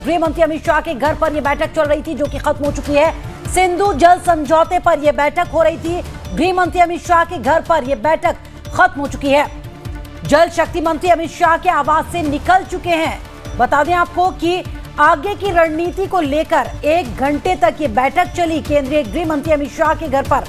गृह मंत्री अमित शाह के घर पर यह बैठक चल रही थी जो कि खत्म हो चुकी है। सिंधु जल समझौते पर यह बैठक हो रही थी। गृह मंत्री अमित शाह के घर पर यह बैठक खत्म हो चुकी है। जल शक्ति मंत्री अमित शाह के आवास से निकल चुके हैं। बता दें आपको कि आगे की रणनीति को लेकर 1 घंटे तक ये बैठक चली केंद्रीय गृह मंत्री अमित शाह के घर पर,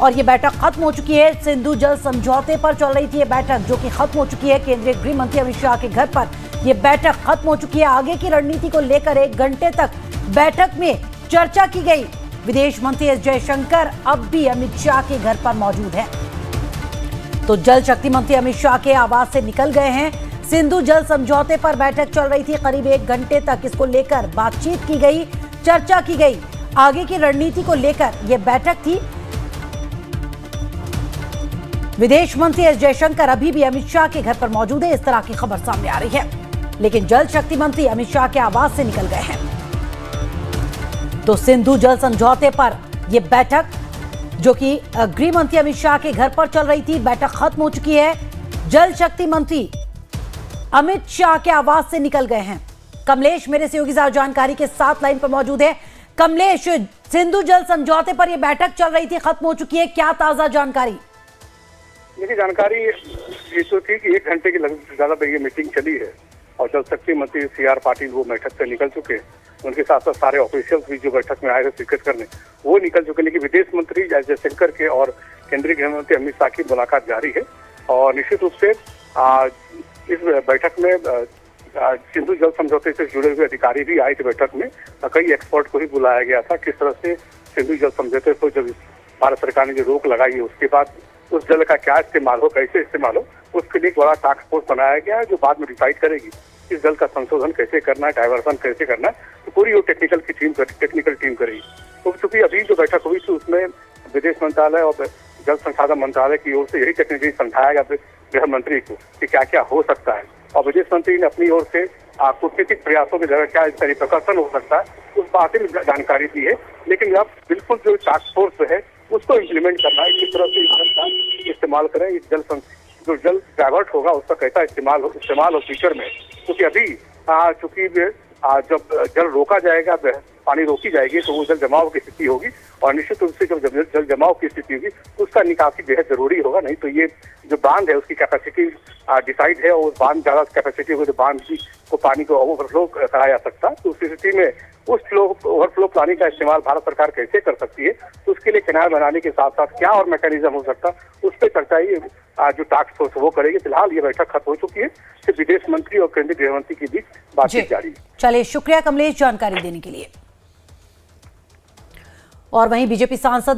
और ये बैठक खत्म हो चुकी है। सिंधु जल समझौते पर चल रही थी ये बैठक जो कि खत्म हो चुकी है। केंद्रीय गृह मंत्री अमित शाह के घर पर ये बैठक खत्म हो चुकी है। आगे की रणनीति को लेकर 1 घंटे तक बैठक में चर्चा की गई। विदेश मंत्री एस जयशंकर अब भी अमित शाह के घर पर मौजूद हैं। तो जल शक्ति मंत्री अमित शाह के आवास से निकल गए हैं। सिंधु जल समझौते पर बैठक चल रही थी। करीब 1 घंटे तक इसको लेकर बातचीत की गई, चर्चा की गई। आगे की रणनीति को लेकर यह बैठक थी। विदेश मंत्री एस जयशंकर अभी भी अमित शाह के घर पर मौजूद है, इस तरह की खबर सामने आ रही है। लेकिन जल शक्ति मंत्री अमित शाह के आवास से निकल गए हैं। तो सिंधु जल समझौते पर यह बैठक जो कि गृह मंत्री अमित शाह के घर पर चल रही थी, बैठक खत्म हो चुकी है। जल शक्ति मंत्री अमित शाह के आवास से निकल गए हैं। कमलेश मेरे सहयोगी जानकारी के साथ लाइन पर मौजूद है। कमलेश, सिंधु जल समझौते पर यह बैठक चल रही थी, खत्म हो चुकी है, क्या ताजा जानकारी? देखिए, जानकारी ये तो थी कि 1 घंटे की लगभग ज्यादा ये मीटिंग चली है और जल शक्ति मंत्री CR पाटिल वो बैठक से निकल चुके हैं। उनके साथ साथ सारे ऑफिशियल्स भी जो बैठक में आए थे शिरकत करने वो निकल चुके। लेकिन विदेश मंत्री एस जयशंकर के और केंद्रीय गृह मंत्री अमित शाह की मुलाकात जारी है और निश्चित रूप से इस बैठक में सिंधु जल समझौते से जुड़े हुए अधिकारी भी आए थे बैठक में। कई एक्सपर्ट को भी बुलाया गया था। किस तरह से सिंधु जल समझौते को जब भारत सरकार ने जो रोक लगाई है उसके बाद उस जल का क्या इस्तेमाल हो, कैसे इस्तेमाल हो, उसके लिए एक बड़ा टास्क फोर्स बनाया गया है जो बाद में डिसाइड करेगी इस जल का संशोधन कैसे करना है, डाइवर्सन कैसे करना है। तो पूरी वो टेक्निकल टीम करेगी। तो चूंकि अभी जो बैठक हुई थी उसमें विदेश मंत्रालय और जल संसाधन मंत्रालय की ओर से यही टेक्निकली समझाया गया गृह मंत्री को कि क्या क्या हो सकता है, और विदेश मंत्री ने अपनी ओर से कूटनीतिक प्रयासों की जगह क्या इसका रिप्रकर्सन हो सकता है उस बात में जानकारी दी है। लेकिन अब बिल्कुल जो टास्क फोर्स है उसको इम्प्लीमेंट करना है, किस तरह से इस जल का इस्तेमाल करें, इस जो जल डाइवर्ट होगा उसका कैसा इस्तेमाल हो फ्यूचर में। क्योंकि अभी चूंकि जब जल रोका जाएगा, पानी रोकी जाएगी तो वो जल जमाव की स्थिति होगी और निश्चित रूप से जब जल जमाव की स्थिति होगी उसका निकासी बेहद जरूरी होगा। नहीं तो ये जो बांध है उसकी कैपेसिटी डिसाइड है और बांध ज्यादा कैपेसिटी हो तो बांध को पानी को ओवरफ्लो कराया जा सकता है। तो उस स्थिति में उस ओवरफ्लो पानी का इस्तेमाल भारत सरकार कैसे कर सकती है, तो उसके लिए कैनाल बनाने के साथ साथ क्या और मैकेनिज्म हो सकता है उस पर चर्चा जो टास्क फोर्स वो करेगी। फिलहाल ये बैठक खत्म हो चुकी है। सिर्फ विदेश मंत्री और केंद्रीय गृह मंत्री के बीच बातचीत जारी है। चलिए, शुक्रिया कमलेश जानकारी देने के लिए। और वहीं बीजेपी सांसद